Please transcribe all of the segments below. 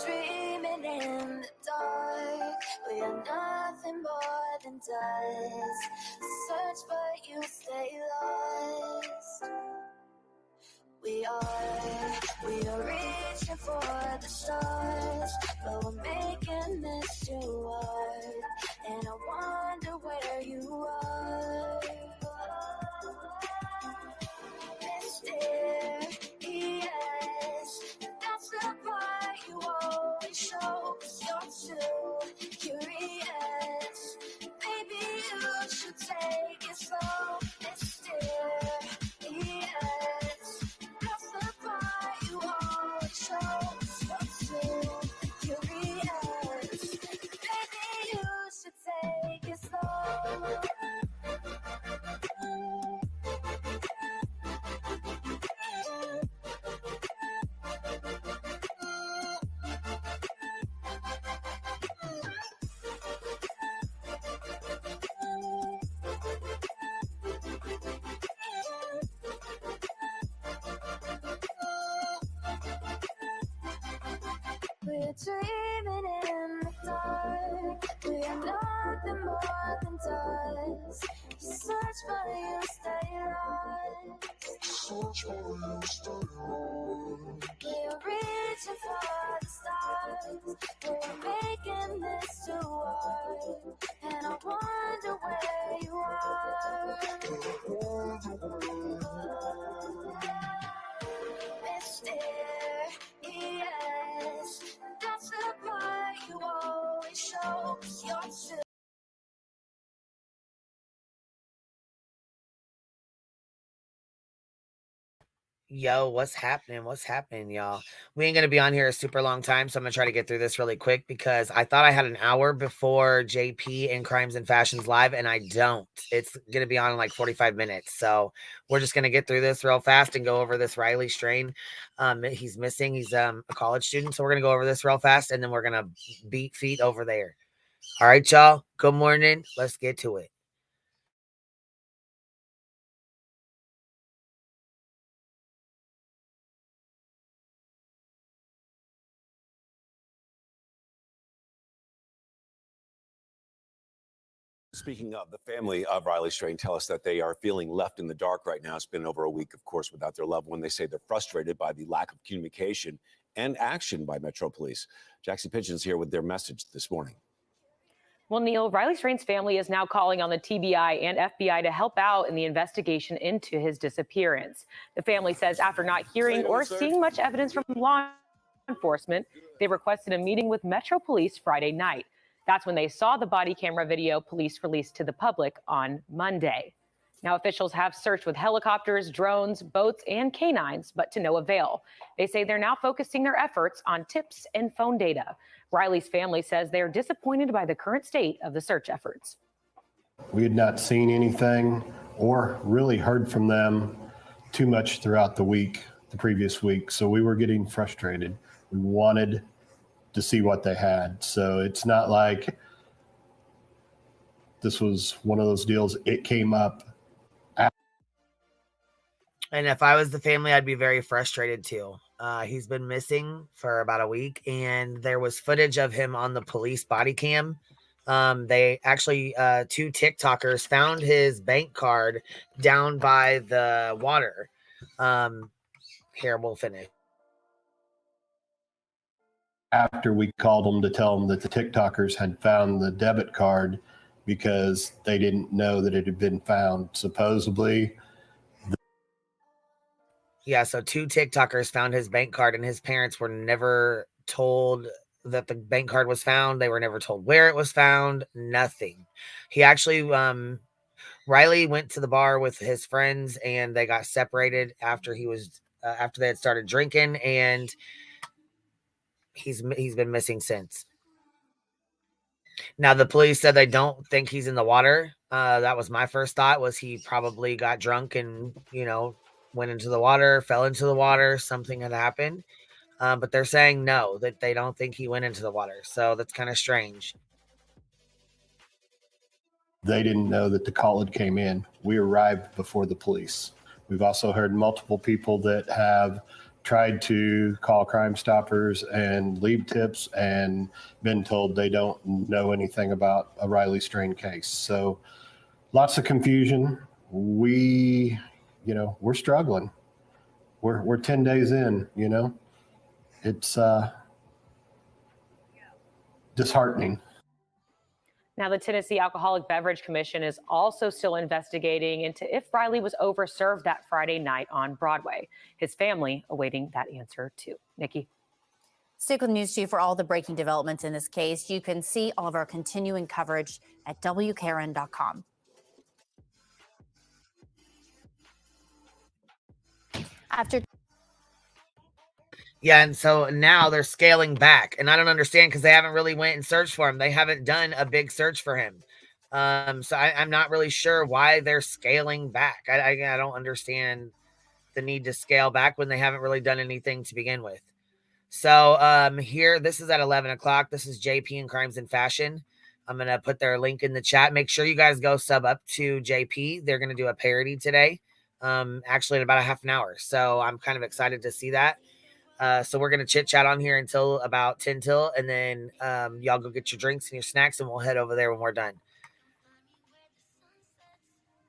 Dreaming in the dark, we are nothing more than dust. Search but you stay lost. We are reaching for the stars, but we're making this too hard. And I wonder where you are. Mysterious, that's the part you always show, 'cause you're too curious. Maybe you should take it slow. Mysterious, that's the part you always show, 'cause you're too curious. Maybe you should take it slow. We're dreaming in the dark. We are nothing more than dust. Search for you, stay lost. Search for you, stay lost. We're reaching for the stars. We're making this too hard. And I wonder where you are. Mysterious, that's the part you always show, 'cause you're too. Yo, what's happening? What's happening, y'all? We ain't gonna be on here a super long time, so I'm gonna try to get through this really quick because I thought I had an hour before JP and Crimes and Fashions live, and I don't. It's gonna be on in like 45 minutes, so we're just gonna get through this real fast and go over this Riley strain. He's missing. He's a college student, so we're gonna go over this real fast, and then we're gonna beat feet over there. All right, y'all. Good morning. Let's get to it. Speaking of the family of Riley Strain, tell us that they are feeling left in the dark right now. It's been over a week, of course, without their loved one. They say they're frustrated by the lack of communication and action by Metro Police. Jackson Pigeon's here with their message this morning. Well, Neil, Riley Strain's family is now calling on the TBI and FBI to help out in the investigation into his disappearance. The family says after not hearing or seeing much evidence from law enforcement, they requested a meeting with Metro Police Friday night. That's when they saw the body camera video police released to the public on Monday. Now, officials have searched with helicopters, drones, boats, and canines, but to no avail. They say they're now focusing their efforts on tips and phone data. Riley's family says they're disappointed by the current state of the search efforts. We had not seen anything or really heard from them too much throughout the previous week. So we were getting frustrated. We wanted to see what they had. So it's not like this was one of those deals. It came up. And if I was the family, I'd be very frustrated too. He's been missing for about a week, and there was footage of him on the police body cam. They actually, two TikTokers found his bank card down by the water. Here, we'll finish. After we called them to tell them that the TikTokers had found the debit card because they didn't know that it had been found. Supposedly. Yeah, so two TikTokers found his bank card, and his parents were never told that the bank card was found. They were never told where it was found, nothing. He actually, Riley went to the bar with his friends, and they got separated after after they had started drinking, and he's been missing since. Now, the police said they don't think he's in the water. That was my first thought, was he probably got drunk and, went into the water, fell into the water, something had happened. But they're saying no, that they don't think he went into the water. So that's kind of strange. They didn't know that the call had came in. We arrived before the police. We've also heard multiple people that have tried to call Crime Stoppers and leave tips and been told they don't know anything about a Riley Strain case. So lots of confusion. We're struggling. We're 10 days in, it's disheartening. Now, the Tennessee Alcoholic Beverage Commission is also still investigating into if Riley was overserved that Friday night on Broadway. His family awaiting that answer, too. Nikki. Stick with News 2 for all the breaking developments in this case. You can see all of our continuing coverage at WKRN.com. Yeah, and so now they're scaling back, and I don't understand because they haven't really went and searched for him. They haven't done a big search for him. So I'm not really sure why they're scaling back. I don't understand the need to scale back when they haven't really done anything to begin with. So here, this is at 11 o'clock. This is JP and Crimes and Fashion. I'm going to put their link in the chat. Make sure you guys go sub up to JP. They're going to do a parody today, actually in about a half an hour. So I'm kind of excited to see that. So we're going to chit chat on here until about 10 till, and then y'all go get your drinks and your snacks, and we'll head over there when we're done.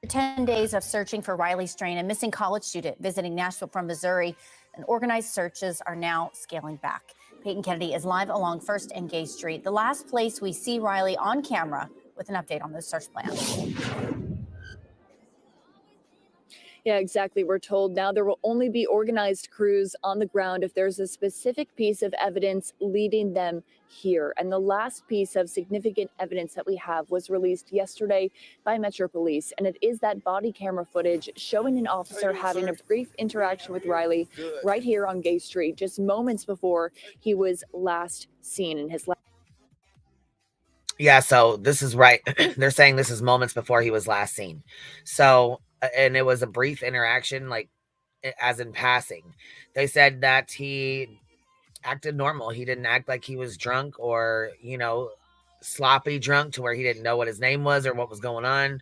10 days of searching for Riley Strain, a missing college student visiting Nashville from Missouri, and organized searches are now scaling back. Peyton Kennedy is live along 1st and Gay Street, the last place we see Riley on camera, with an update on those search plans. Yeah, exactly. We're told now there will only be organized crews on the ground if there's a specific piece of evidence leading them here. And the last piece of significant evidence that we have was released yesterday by Metro Police. And it is that body camera footage showing an officer having a brief interaction with Riley right here on Gay Street, just moments before he was last seen in his last. Yeah, so this is right. They're saying this is moments before he was last seen. So, and it was a brief interaction, like as in passing. They said that he acted normal. He didn't act like he was drunk or, sloppy drunk to where he didn't know what his name was or what was going on.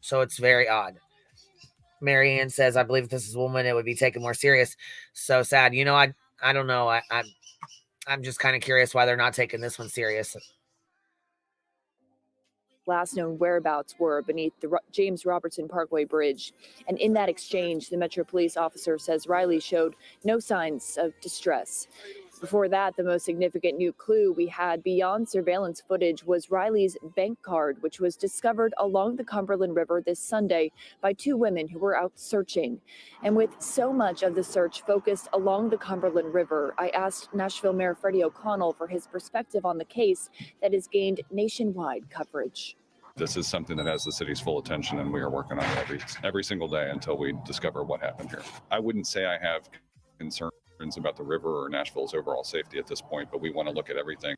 So it's very odd. Marianne says, I believe if this is a woman, it would be taken more serious. So sad. I don't know. I'm just kind of curious why they're not taking this one serious. Last known whereabouts were beneath the James Robertson Parkway Bridge. And in that exchange, the Metro Police officer says Riley showed no signs of distress. Before that, the most significant new clue we had beyond surveillance footage was Riley's bank card, which was discovered along the Cumberland River this Sunday by two women who were out searching. And with so much of the search focused along the Cumberland River, I asked Nashville Mayor Freddie O'Connell for his perspective on the case that has gained nationwide coverage. This is something that has the city's full attention, and we are working on it every single day until we discover what happened here. I wouldn't say I have concerns about the river or Nashville's overall safety at this point, but we want to look at everything.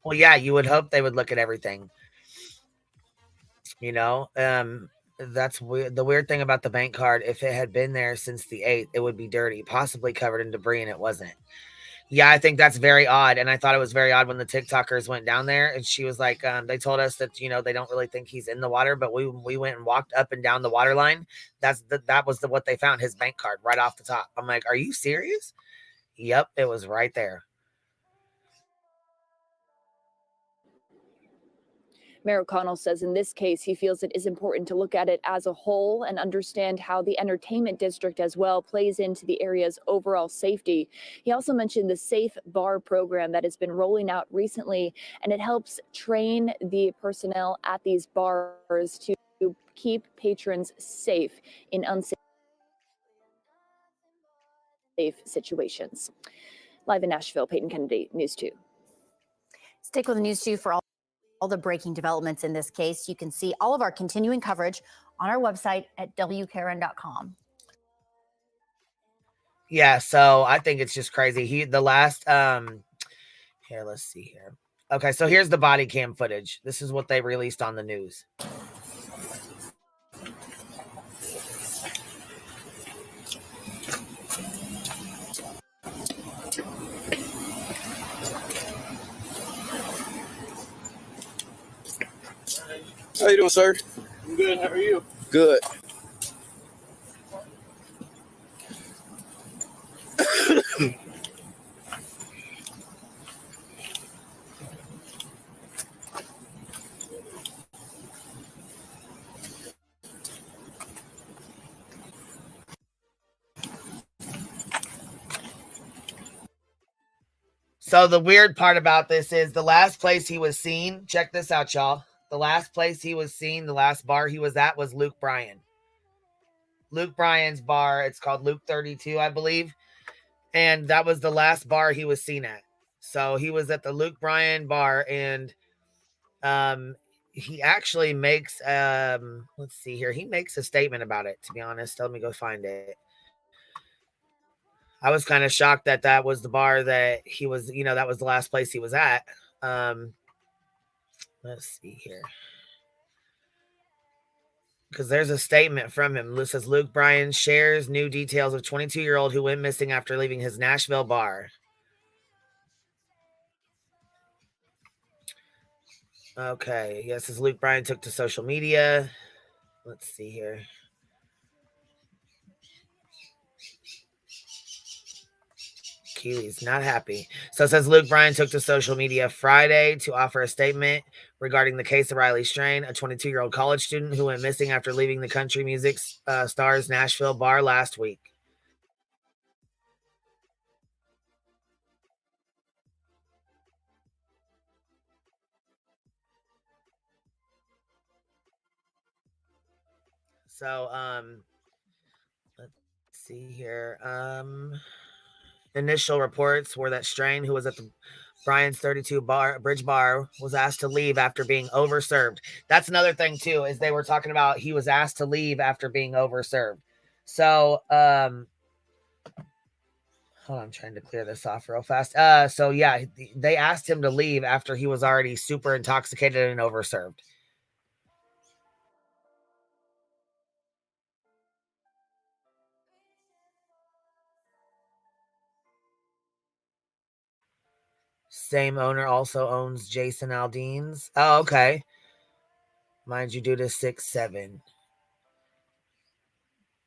Well, yeah, you would hope they would look at everything. That's weird. The weird thing about the bank card, if it had been there since the 8th, it would be dirty, possibly covered in debris, and it wasn't. Yeah, I think that's very odd. And I thought it was very odd when the TikTokers went down there, and she was like, they told us that, they don't really think he's in the water, but we went and walked up and down the water line. That was what they found, his bank card right off the top. I'm like, are you serious? Yep, it was right there. Mayor O'Connell says in this case, he feels it is important to look at it as a whole and understand how the entertainment district as well plays into the area's overall safety. He also mentioned the Safe Bar program that has been rolling out recently, and it helps train the personnel at these bars to keep patrons safe in unsafe situations. Live in Nashville, Peyton Kennedy, News 2. Stick with News 2 for all the breaking developments in this case. You can see all of our continuing coverage on our website at WKRN.com. Yeah, so I think it's just crazy. Here, let's see here. Okay, so here's the body cam footage. This is what they released on the news. How you doing, sir? I'm good. How are you? Good. So the weird part about this is the last place he was seen. Check this out, y'all. The last place he was seen, the last bar he was at was Luke Bryan. Luke Bryan's bar. It's called Luke 32, I believe. And that was the last bar he was seen at. So he was at the Luke Bryan bar, and he actually makes let's see here. He makes a statement about it, to be honest. Let me go find it. I was kind of shocked that that was the bar that he was, that was the last place he was at. Let's see here. Because there's a statement from him. It says Luke Bryan shares new details of 22-year-old who went missing after leaving his Nashville bar. Okay. Yes, as Luke Bryan took to social media. Let's see here. Keely's not happy. So it says Luke Bryan took to social media Friday to offer a statement regarding the case of Riley Strain, a 22-year-old college student who went missing after leaving the country music star's Nashville bar last week. So, let's see here. Initial reports were that Strain, who was at the Bryan's 32 Bridge Bar, was asked to leave after being overserved. That's another thing too, is they were talking about he was asked to leave after being overserved. So, hold on, I'm trying to clear this off real fast. So yeah, they asked him to leave after he was already super intoxicated and overserved. Same owner also owns Jason Aldean's. Oh, okay. Mind you, due to 6'7".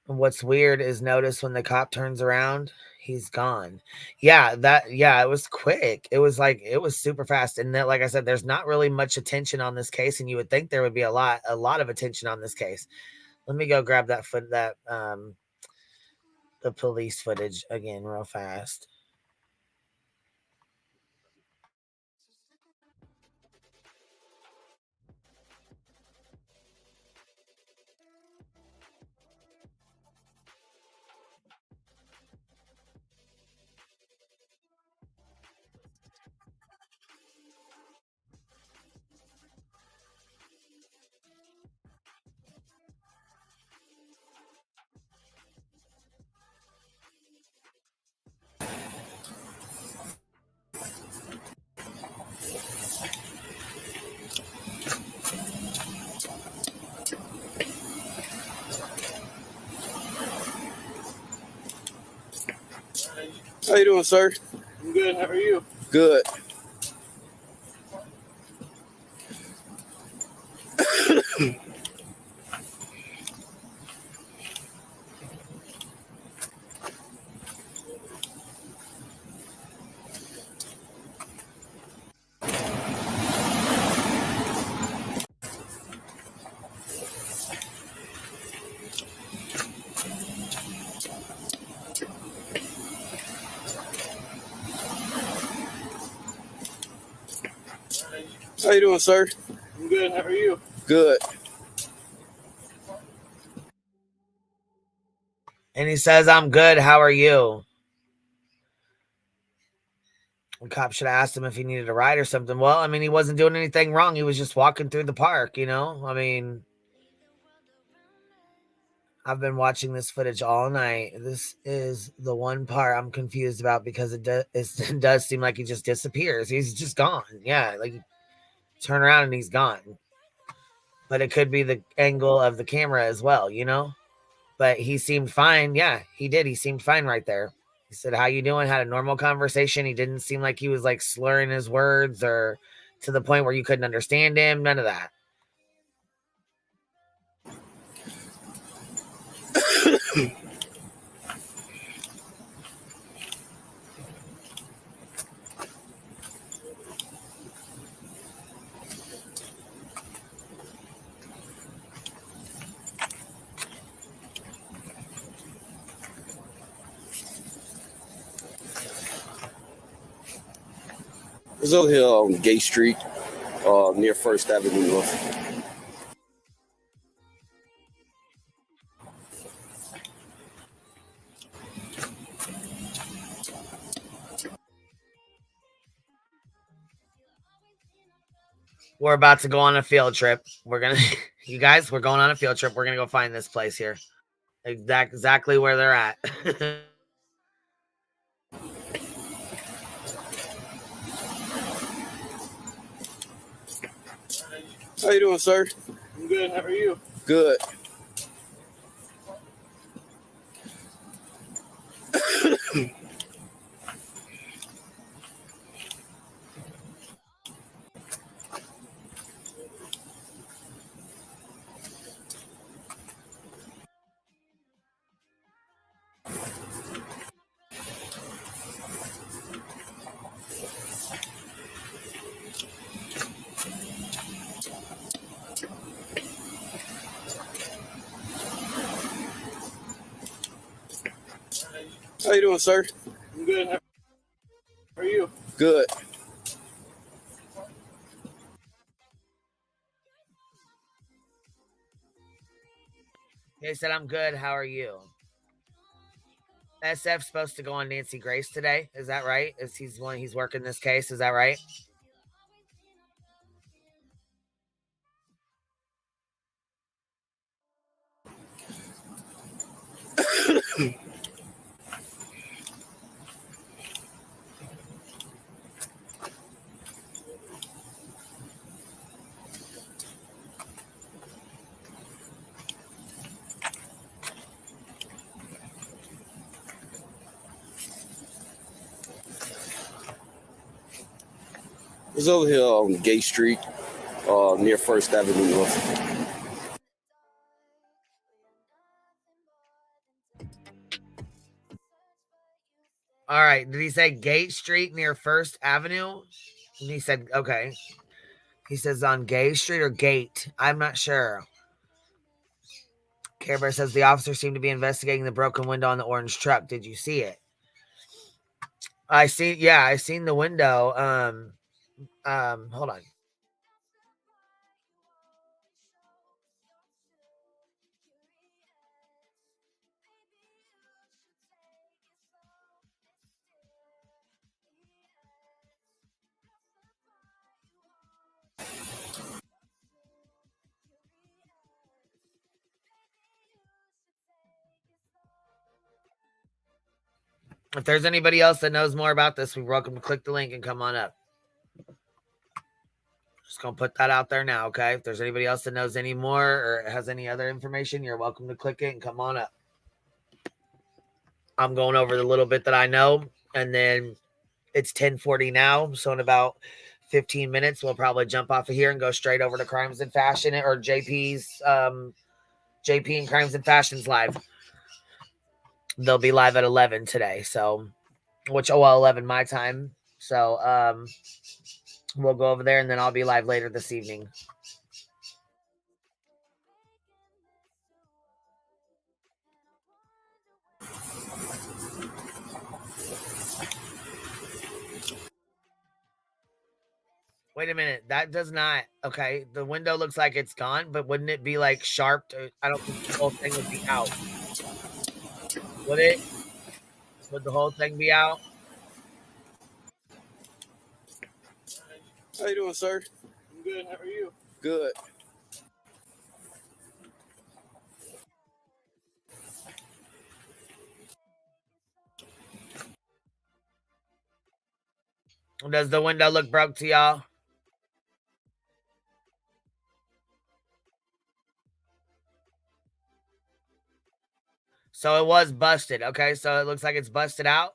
What's weird is notice when the cop turns around, he's gone. Yeah, it was quick. It was super fast. And that, like I said, there's not really much attention on this case, and you would think there would be a lot of attention on this case. Let me go grab the police footage again real fast. How you doing, sir? I'm good. How are you? Good. How you doing, sir? I'm good. How are you? Good. And he says, I'm good. How are you? The cop should have asked him if he needed a ride or something. Well, I mean, he wasn't doing anything wrong. He was just walking through the park, I mean, I've been watching this footage all night. This is the one part I'm confused about because it does seem like he just disappears. He's just gone. Yeah, like turn around and he's gone. But it could be the angle of the camera as well, But he seemed fine. Yeah, he did. He seemed fine right there. He said, how you doing? Had a normal conversation. He didn't seem like he was like slurring his words or to the point where you couldn't understand him. None of that. was over here on Gay Street, near First Avenue North. We're about to go on a field trip. We're gonna, you guys, we're going on a field trip. We're gonna go find this place here. Exactly where they're at. How you doing, sir? I'm good. How are you? Good. How you doing, sir? I'm good. How are you? Good. They said, I'm good. How are you? SF's supposed to go on Nancy Grace today. Is that right? He's working this case. Is that right? was over here on Gay Street, near First Avenue North. All right. Did he say Gate Street near First Avenue? And he said, okay. He says on Gay Street or Gate. I'm not sure. Care Bear says the officer seemed to be investigating the broken window on the orange truck. Did you see it? I seen the window. Hold on. If there's anybody else that knows more about this, we're welcome to click the link and come on up. Just gonna put that out there now, okay? If there's anybody else that knows any more or has any other information, you're welcome to click it and come on up. I'm going over the little bit that I know, and then it's 10:40 now, so in about 15 minutes, we'll probably jump off of here and go straight over to Crimes and Fashion or JP's JP and Crimes and Fashions live. They'll be live at 11 today, so 11 my time. So we'll go over there, and then I'll be live later this evening. Wait a minute. That does not. Okay. The window looks like it's gone, but wouldn't it be like sharp? I don't think the whole thing would be out. Would it? Would the whole thing be out? How you doing, sir? I'm good. How are you? Good. Does the window look broke to y'all? So it was busted. Okay. So it looks like it's busted out.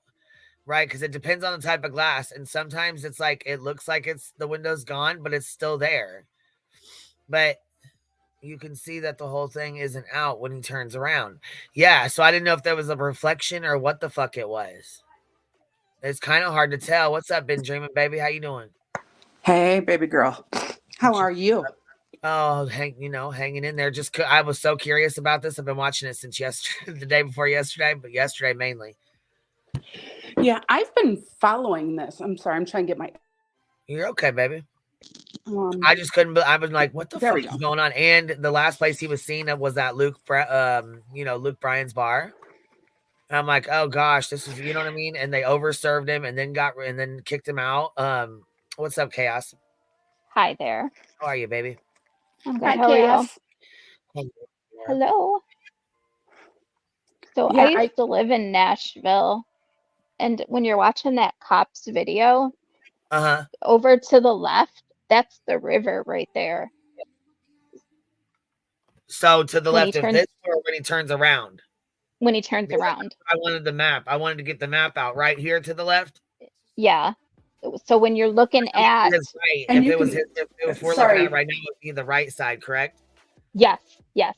Right, because it depends on the type of glass, and sometimes it's like it looks like it's the window's gone, but it's still there. But you can see that the whole thing isn't out when he turns around. Yeah, so I didn't know if there was a reflection or what the fuck it was. It's kind of hard to tell. What's up, been dreaming, baby? How you doing? Hey, baby girl. How are you? Oh, hanging in there. Just I was so curious about this. I've been watching it since yesterday, the day before yesterday, but yesterday mainly. Yeah, I've been following this. I'm sorry, I'm trying to get my You're okay, baby. Um, I just couldn't. I was like, "What the There we fuck is go. going on?" And the last place he was seen at was at Luke Bryan's bar. And I'm like, "Oh gosh, this is," you know what I mean? And they overserved him, and then kicked him out. What's up, Chaos? Hi there. How are you, baby? I'm good. Hi, How are you? Chaos. Hello. So I Yeah, used to live in Nashville, and when you're watching that cops video, Uh-huh. over to the left, that's the river right there. So to the When he left of turns this, or when he turns around? when he turns Because around. I wanted the map. I wanted to get the map out right here to the left. Yeah. So when you're looking It would be at his right. And If you it was can- his, if we're looking sorry. at it right now, it would be the right side, correct? yes, yes.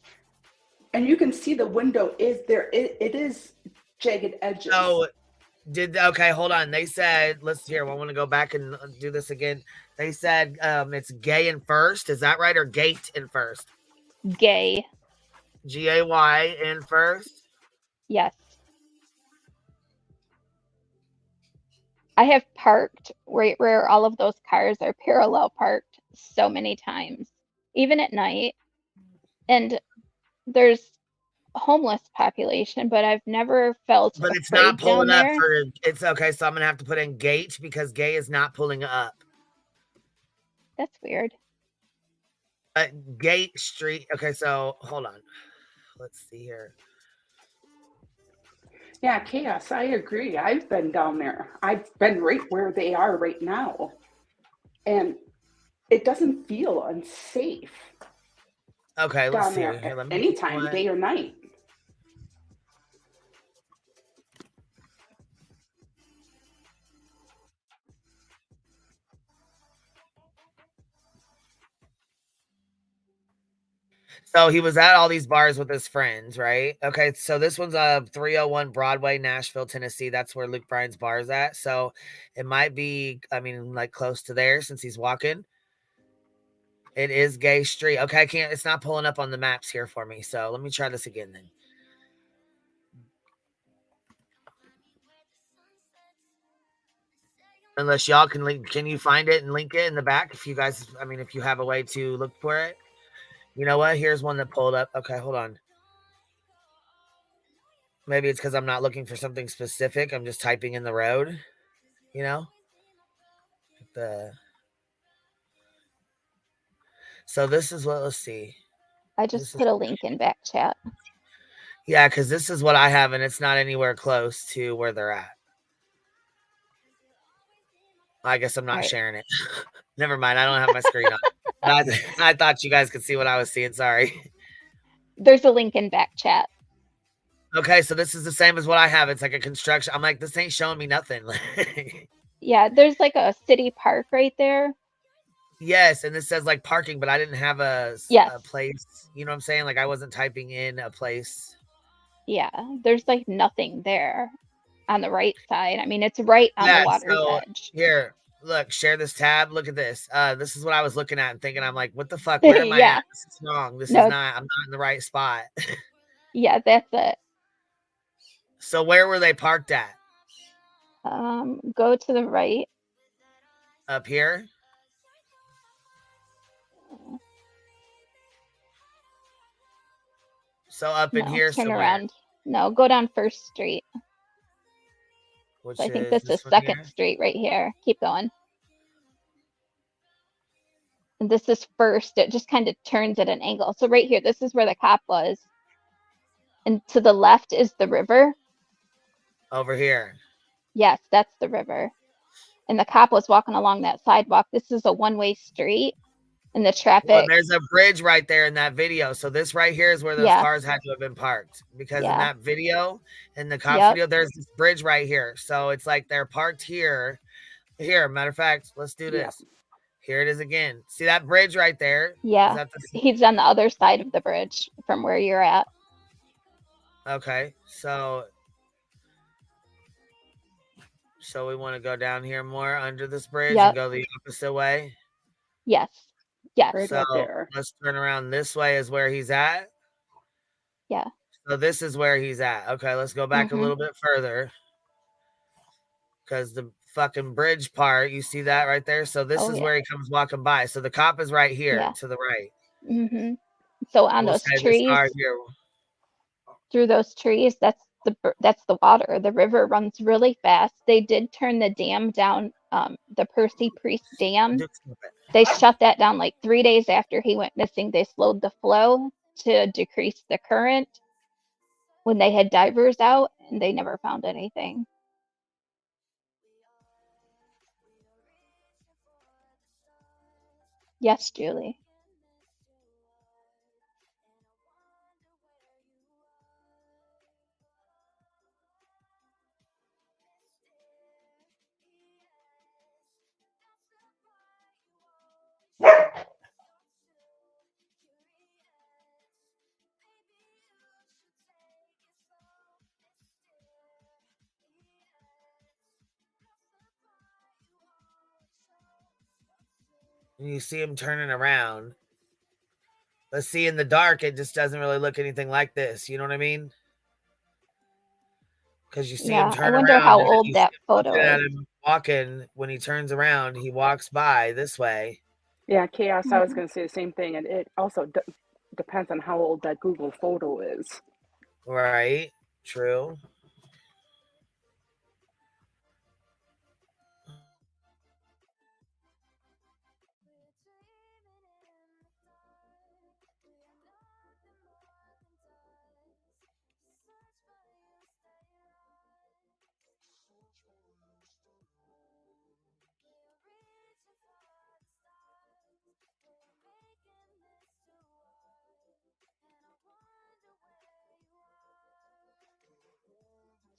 and you can see the window is there. It is jagged edges. So okay, hold on. They said, let's hear. I want to go back and do this again. They said it's gay in first. Is that right? Or gate in first? Gay. Gay in first. Yes. I have parked right where all of those cars are parallel parked so many times, even at night. And there's a homeless population, but I've never felt But it's afraid not pulling down up there. for it's okay. So I'm gonna have to put in gate because gay is not pulling up. That's weird. Gate Street. Okay, so hold on. Let's see here. Yeah, Chaos, I agree. I've been down there. I've been right where they are right now. And it doesn't feel unsafe Okay, let's down see. there Here, at let me any time, day or night. So he was at all these bars with his friends, right? Okay, so this one's 301 Broadway, Nashville, Tennessee. That's where Luke Bryan's bar is at. So it might be, I mean, like close to there since he's walking. It is Gay Street. Okay, it's not pulling up on the maps here for me. So let me try this again then. Unless y'all can link, can you find it and link it in the back? If you guys, I mean, if you have a way to look for it. You know what? Here's one that pulled up. Okay, hold on. Maybe it's because I'm not looking for something specific. I'm just typing in the road, you know? So this is what, let's see. I just put a link in back chat. Yeah, because this is what I have, and it's not anywhere close to where they're at. I guess I'm not sharing it. Never mind. I don't have my screen on. I thought you guys could see what I was seeing. Sorry. There's a link in back chat. Okay, so this is the same as what I have. It's like a construction. I'm like, this ain't showing me nothing. Yeah, there's like a city park right there. Yes, and this says like parking, but I didn't have a place. You know what I'm saying? Like I wasn't typing in a place. Yeah, there's like nothing there on the right side. I mean, it's right on the water's edge. Here, look, share this tab. Look at this. This is what I was looking at and thinking. I'm like, what the fuck? Where am I at? This is wrong. This is not. I'm not in the right spot. Yeah, that's it. So where were they parked at? Go to the right. Up here? So up in here turn somewhere. around. No, go down First Street. Which so I think this is Second Street right here. Keep going. And this is First. It just kind of turns at an angle. So right here, this is where the cop was. And to the left is the river. Over here. Yes, that's the river. And the cop was walking along that sidewalk. This is a one-way street. And the traffic. Well, there's a bridge right there in that video. So this right here is where those cars had to have been parked. Because in that video, in the cop video, there's this bridge right here. So it's like they're parked here. Here, matter of fact, let's do this. Here it is again. See that bridge right there? Yeah. He's on the other side of the bridge from where you're at. Okay. So we want to go down here more under this bridge and go the opposite way? Yes. Yeah. Right so there. Let's turn around. This way is where he's at. Yeah. So this is where he's at. Okay, let's go back a little bit further. Because the fucking bridge part. You see that right there? So this Oh, is yeah. where he comes walking by. So the cop is right here Yeah. to the right. Mm-hmm. So on We'll those say this trees, car here. through those trees, that's the water. The river runs really fast. They did turn the dam down, the Percy Priest Dam. They shut that down like 3 days after he went missing. They slowed the flow to decrease the current when they had divers out, and they never found anything. Yes, Julie. And you see him turning around. But see, in the dark, it just doesn't really look anything like this. You know what I mean? Because you see him Yeah, I turn wonder around how and then old you see that him photo looking at is. him walking. When he turns around, he walks by this way. Yeah, Chaos, I was Mhm. going to say the same thing. And it also depends on how old that Google photo is. Right. True.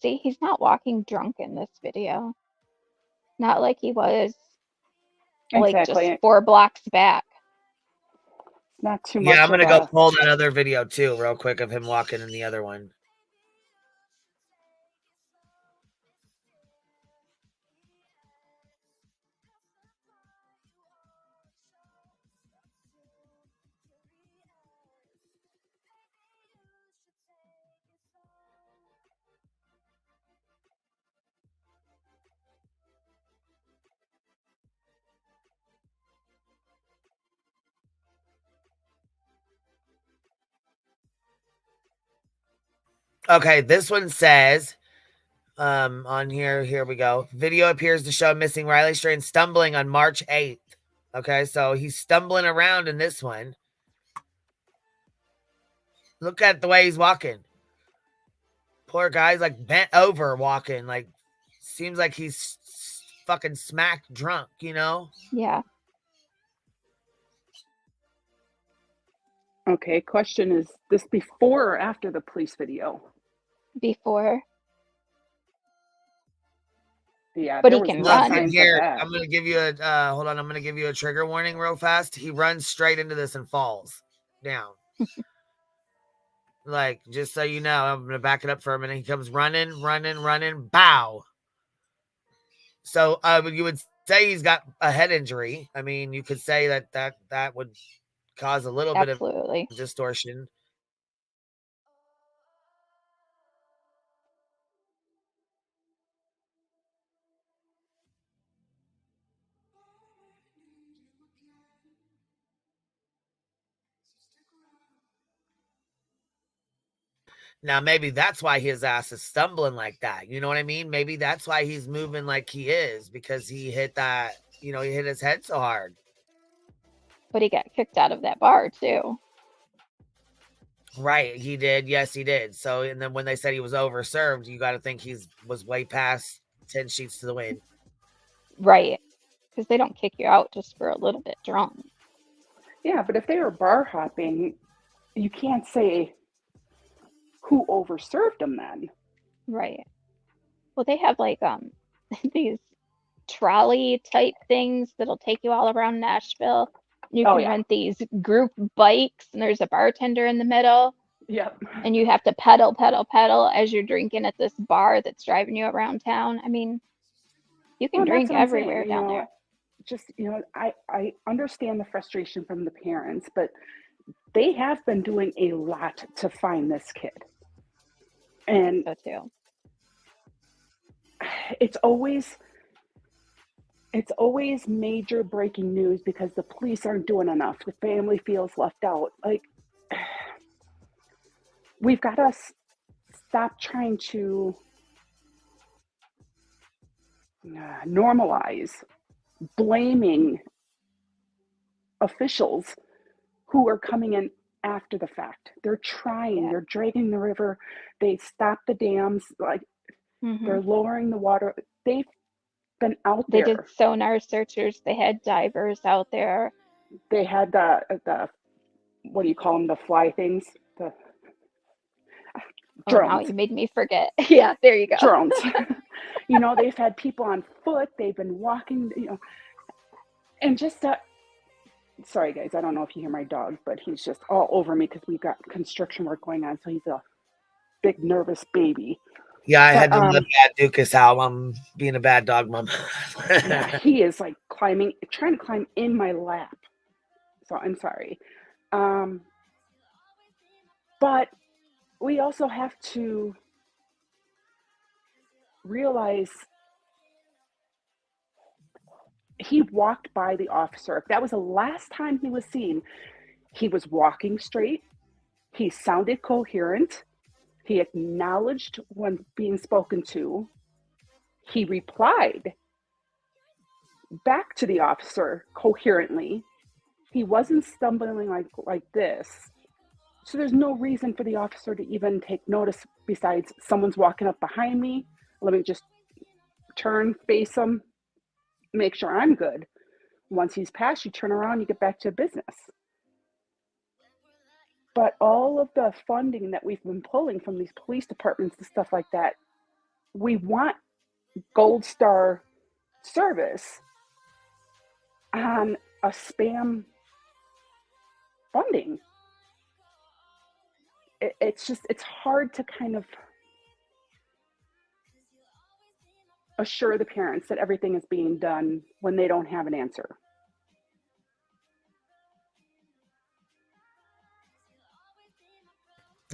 See, he's not walking drunk in this video. Not like he was like just Exactly. 4 blocks back. It's not too Yeah, I'm much of gonna go a. pull that other video too, real quick, of him walking in the other one. Okay, this one says, on here we go. Video appears to show missing Riley Strain stumbling on March 8th. Okay, so he's stumbling around in this one. Look at the way he's walking. Poor guy's like bent over walking. Like, seems like he's fucking smacked drunk, you know? Yeah. Okay, question is this before or after the police video? Before. Yeah, But there he was can no Look run. at signs of here. that. I'm gonna give you a hold on. I'm gonna give you a trigger warning real fast. He runs straight into this and falls down. Like, just so you know, I'm gonna back it up for a minute. He comes running, bow. So you would say he's got a head injury. I mean, you could say that would cause a little bit of Absolutely. distortion. Now, maybe that's why his ass is stumbling like that. You know what I mean? Maybe that's why he's moving like he is, because he hit that, he hit his head so hard. But he got kicked out of that bar too. Right, he did. Yes, he did. So, and then when they said he was overserved, you got to think was way past 10 sheets to the wind. Right. Because they don't kick you out just for a little bit drunk. Yeah, but if they were bar hopping, you can't say who overserved them then. Right. Well, they have like these trolley type things that'll take you all around Nashville. You Oh, can yeah. rent these group bikes, and there's a bartender in the middle, Yep. and you have to pedal as you're drinking at this bar that's driving you around town. I mean, you can Well, that's drink what I'm everywhere saying. down there. Just, I understand the frustration from the parents, but they have been doing a lot to find this kid. And So too. it's always it's always major breaking news because the police aren't doing enough. The family feels left out. Like, we've got to stop trying to normalize blaming officials who are coming in after the fact. They're trying, they're dragging the river, they stopped the dams, like they're lowering the water. They've been out They there. did sonar searchers. They had divers out there. They had the what do you call them? The fly things. The drones. Oh, now you made me forget. Yeah, there you go. Drones. You know, they've had people on foot. They've been walking. You know, and just sorry guys, I don't know if you hear my dog, but he's just all over me because we've got construction work going on. So he's a big nervous baby. Yeah, I had to let Dukas out. I'm being a bad dog mom. Yeah, he is like trying to climb in my lap. So I'm sorry. But we also have to realize he walked by the officer. If that was the last time he was seen, he was walking straight. He sounded coherent. He acknowledged when being spoken to. He replied back to the officer coherently. He wasn't stumbling like this. So there's no reason for the officer to even take notice besides someone's walking up behind me. Let me just turn, face him, make sure I'm good. Once he's passed, you turn around, you get back to business. But all of the funding that we've been pulling from these police departments and stuff like that, we want gold star service on a spam funding. It's hard to kind of assure the parents that everything is being done when they don't have an answer.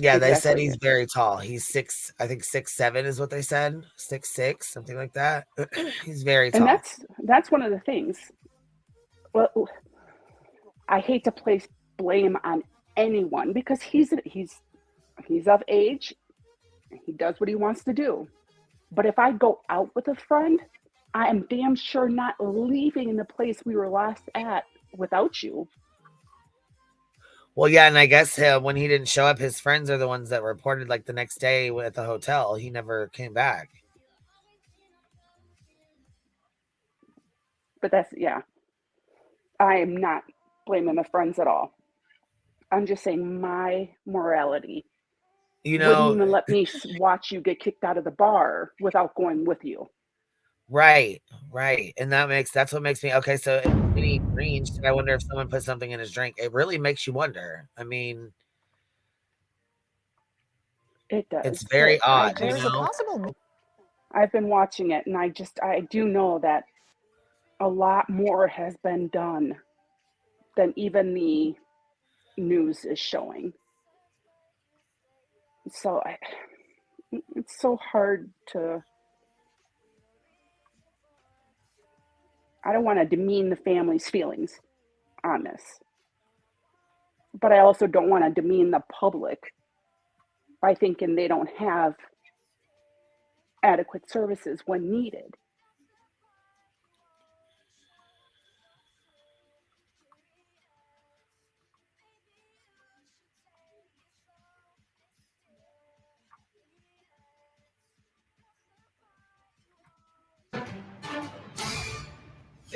Yeah, they said he's very tall. He's 6'7" is what they said. 6'6", something like that. He's very tall. And that's one of the things. Well, I hate to place blame on anyone because he's of age. He does what he wants to do. But if I go out with a friend, I am damn sure not leaving the place we were last at without you. Well, yeah, and I guess when he didn't show up, his friends are the ones that reported like the next day at the hotel. He never came back. But I am not blaming the friends at all. I'm just saying my morality wouldn't even let me watch you get kicked out of the bar without going with you. Right. And that's what makes me, okay, so when he arranged, I wonder if someone put something in his drink. It really makes you wonder. I mean, it does. It's very odd. There's a possible. I've been watching it and I do know that a lot more has been done than even the news is showing. So it's so hard to, I don't want to demean the family's feelings on this, but I also don't want to demean the public by thinking they don't have adequate services when needed.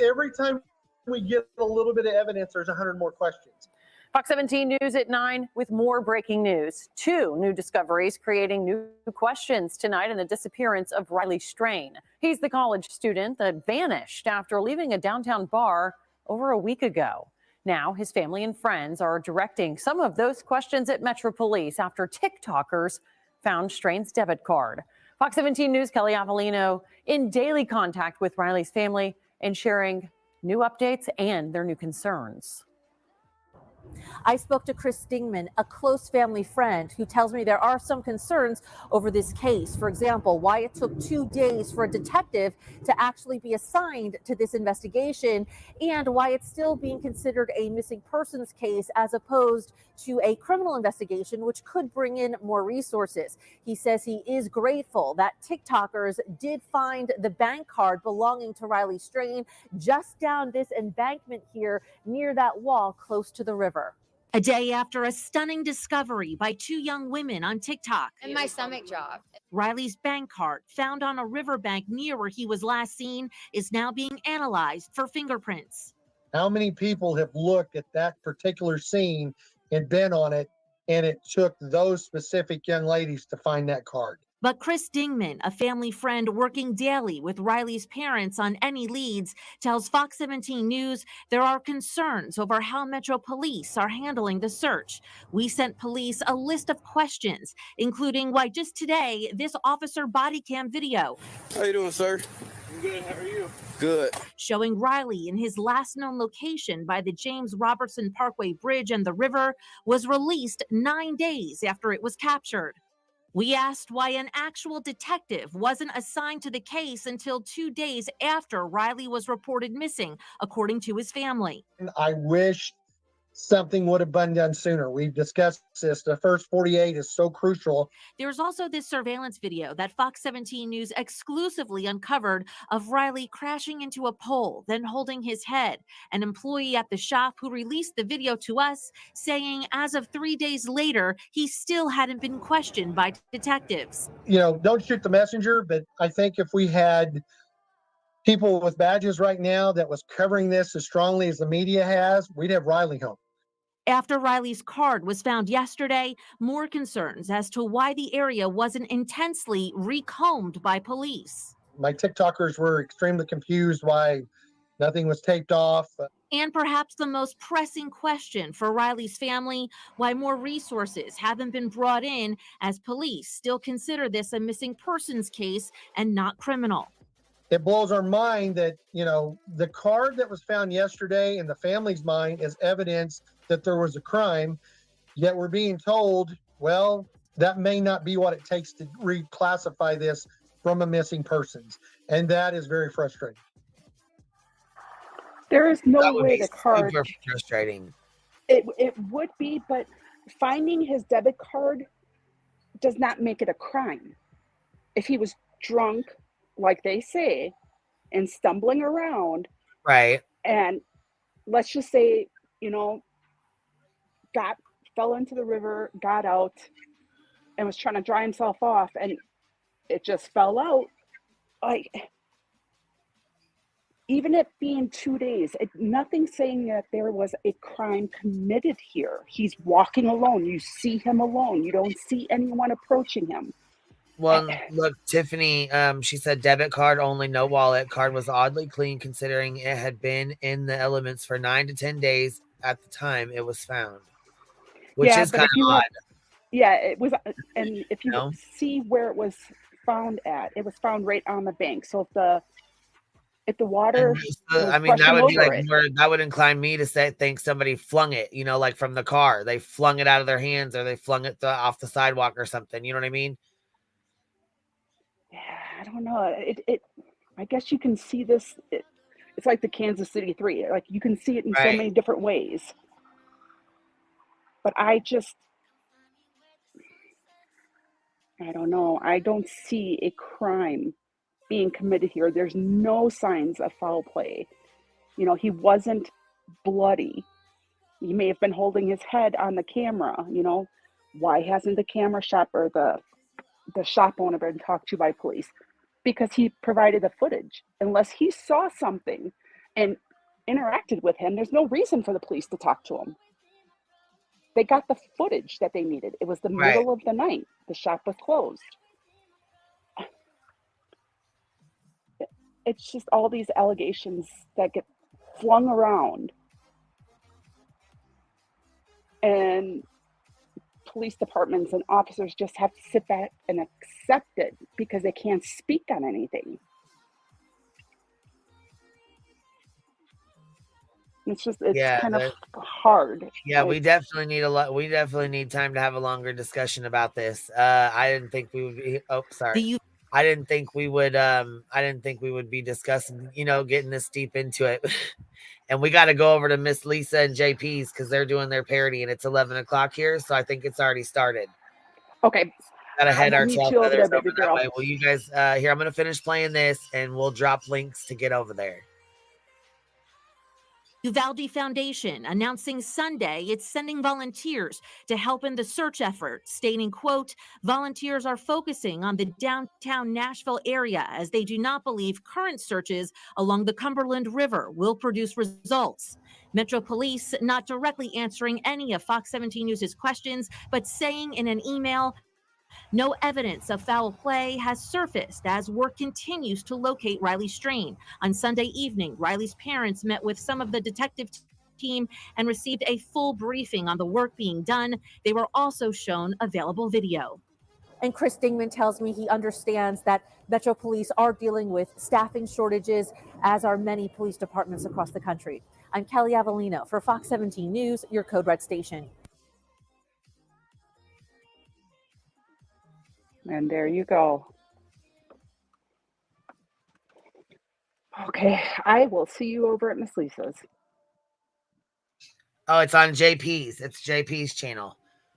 Every time we get a little bit of evidence, there's 100 more questions. Fox 17 News at 9 with more breaking news. 2 new discoveries creating new questions tonight in the disappearance of Riley Strain. He's the college student that vanished after leaving a downtown bar over a week ago. Now his family and friends are directing some of those questions at Metro Police after TikTokers found Strain's debit card. Fox 17 News' Kelly Avellino in daily contact with Riley's family and sharing new updates and their new concerns. I spoke to Chris Dingman, a close family friend, who tells me there are some concerns over this case. For example, why it took 2 days for a detective to actually be assigned to this investigation, and why it's still being considered a missing persons case as opposed to a criminal investigation, which could bring in more resources. He says he is grateful that TikTokers did find the bank card belonging to Riley Strain just down this embankment here near that wall close to the river. A day after a stunning discovery by 2 young women on TikTok. And my stomach dropped. Riley's bank card, found on a riverbank near where he was last seen, is now being analyzed for fingerprints. How many people have looked at that particular scene and been on it, and it took those specific young ladies to find that card? But Chris Dingman, a family friend working daily with Riley's parents on any leads, tells Fox 17 News there are concerns over how Metro Police are handling the search. We sent police a list of questions, including why just today this officer body cam video. How you doing, sir? I'm good. How are you? Good. Showing Riley in his last known location by the James Robertson Parkway Bridge and the river was released 9 days after it was captured. We asked why an actual detective wasn't assigned to the case until 2 days after Riley was reported missing, according to his family. I wish something would have been done sooner. We've discussed this. The first 48 is so crucial. There's also this surveillance video that Fox 17 News exclusively uncovered of Riley crashing into a pole, then holding his head. An employee at the shop who released the video to us saying as of 3 days later, he still hadn't been questioned by detectives. You know, don't shoot the messenger, but I think if we had people with badges right now that was covering this as strongly as the media has, we'd have Riley home. After Riley's card was found yesterday, more concerns as to why the area wasn't intensely recombed by police. My TikTokers were extremely confused why nothing was taped off. And perhaps the most pressing question for Riley's family, why more resources haven't been brought in as police still consider this a missing persons case and not criminal. It blows our mind that, you know, the card that was found yesterday in the family's mind is evidence that there was a crime, yet we're being told, well, that may not be what it takes to reclassify this from a missing persons. And that is very frustrating. There is no That would way be the card. super frustrating. It would be, but finding his debit card does not make it a crime. If he was drunk, like they say, and stumbling around, Right. and let's just say, you know, fell into the river, got out, and was trying to dry himself off, and it just fell out. Like, even it being 2 days, nothing saying that there was a crime committed here. He's walking alone. You see him alone. You don't see anyone approaching him. Well, look, Tiffany, she said debit card only, no wallet. Card was oddly clean considering it had been in the elements for 9 to 10 days at the time it was found, which is kind of odd. Yeah, it was. And if you see where it was found at, it was found right on the bank. So if the water, I mean, that would be like more, that would incline me to think somebody flung it, you know, like from the car. They flung it out of their hands, or they flung it off the sidewalk or something. You know what I mean? Yeah, I don't know. I guess you can see this. It's like the Kansas City 3. Like, you can see it in so many different ways. But I don't know. I don't see a crime being committed here. There's no signs of foul play. You know, he wasn't bloody. He may have been holding his head on the camera. You know, why hasn't the camera shop or the shop owner been talked to by police? Because he provided the footage. Unless he saw something and interacted with him, there's no reason for the police to talk to him. They got the footage that they needed. It was the middle of the night. The shop was closed. It's just all these allegations that get flung around. And police departments and officers just have to sit back and accept it because they can't speak on anything. It's kind of hard. Yeah, we definitely need a lot. We definitely need time to have a longer discussion about this. I didn't think we would be. Oh, sorry. I didn't think we would. I didn't think we would be discussing. Getting this deep into it. And we got to go over to Miss Lisa and JP's because they're doing their parody, and it's 11 o'clock here, so I think it's already started. Okay. Got to head our meet 12 you over feathers there, over baby that girl. way. Well, you guys, here, I'm going to finish playing this, and we'll drop links to get over there. Uvalde Foundation announcing Sunday it's sending volunteers to help in the search effort, stating, quote, volunteers are focusing on the downtown Nashville area as they do not believe current searches along the Cumberland River will produce results. Metro Police not directly answering any of Fox 17 News' questions, but saying in an email, no evidence of foul play has surfaced as work continues to locate Riley Strain. On Sunday evening, Riley's parents met with some of the detective team and received a full briefing on the work being done. They were also shown available video. And Chris Dingman tells me he understands that Metro Police are dealing with staffing shortages, as are many police departments across the country. I'm Kelly Avellino for Fox 17 News, your Code Red station. And there you go. Okay, I will see you over at Miss Lisa's. Oh, it's on JP's. It's JP's channel.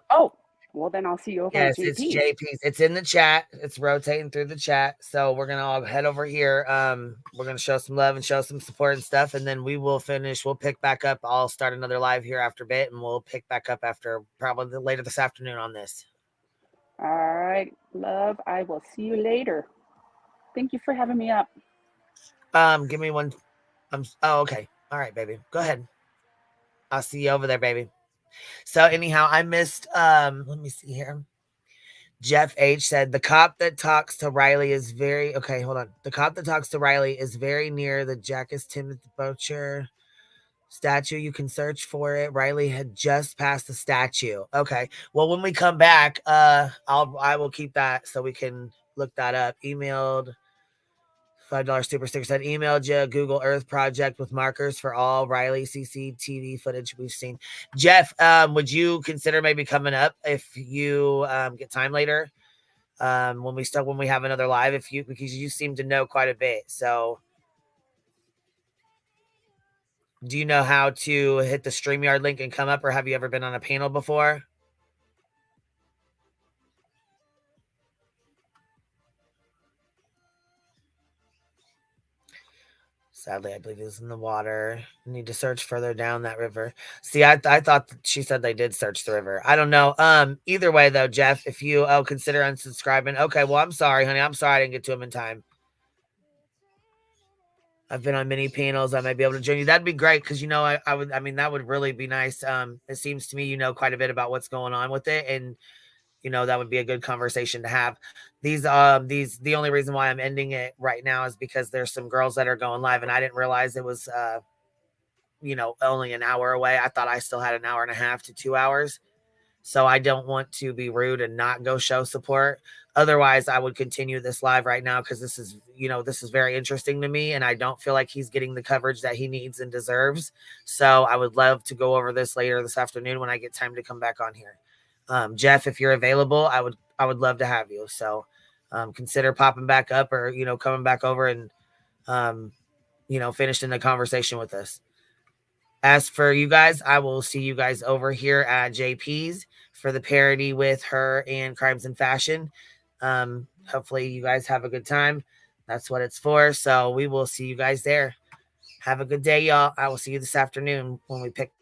Oh, well then I'll see you over at JP's. Yes, it's JP's. It's in the chat. It's rotating through the chat. So we're going to all head over here. We're going to show some love and show some support and stuff. And then we will finish. We'll pick back up. I'll start another live here after a bit, and we'll pick back up after probably later this afternoon on this. All right, love. I will see you later. Thank you for having me up. Give me one. Oh, okay. All right, baby. Go ahead. I'll see you over there, baby. So anyhow, I missed, let me see here. Jeff H said the cop that talks to Riley is very, okay, hold on. The cop that talks to Riley is very near the Jacques Timothy Boucher statue. You can search for it. Riley had just passed the statue. Okay. Well, when we come back, I will keep that so we can look that up. Emailed $5 super sticker said emailed you Google Earth project with markers for all Riley CCTV footage we've seen. Jeff, would you consider maybe coming up if you get time later? When we have another live, because you seem to know quite a bit. So do you know how to hit the StreamYard link and come up, or have you ever been on a panel before? Sadly, I believe it was in the water. You need to search further down that river. See, I thought she said they did search the river. I don't know. Either way, though, Jeff, if you consider unsubscribing. Okay, well, I'm sorry, honey. I'm sorry I didn't get to him in time. I've been on many panels. I might be able to join you. That'd be great because, I mean, that would really be nice. It seems to me you know quite a bit about what's going on with it, and that would be a good conversation to have. The only reason why I'm ending it right now is because there's some girls that are going live, and I didn't realize it was, only an hour away. I thought I still had an hour and a half to 2 hours. So I don't want to be rude and not go show support. Otherwise, I would continue this live right now because this is very interesting to me, and I don't feel like he's getting the coverage that he needs and deserves. So I would love to go over this later this afternoon when I get time to come back on here. Jeff, if you're available, I would love to have you. So consider popping back up or, coming back over and, finishing the conversation with us. As for you guys, I will see you guys over here at JP's for the parody with her and Crimes and Fashion. Hopefully you guys have a good time. That's what it's for. So we will see you guys there. Have a good day, y'all. I will see you this afternoon when we pick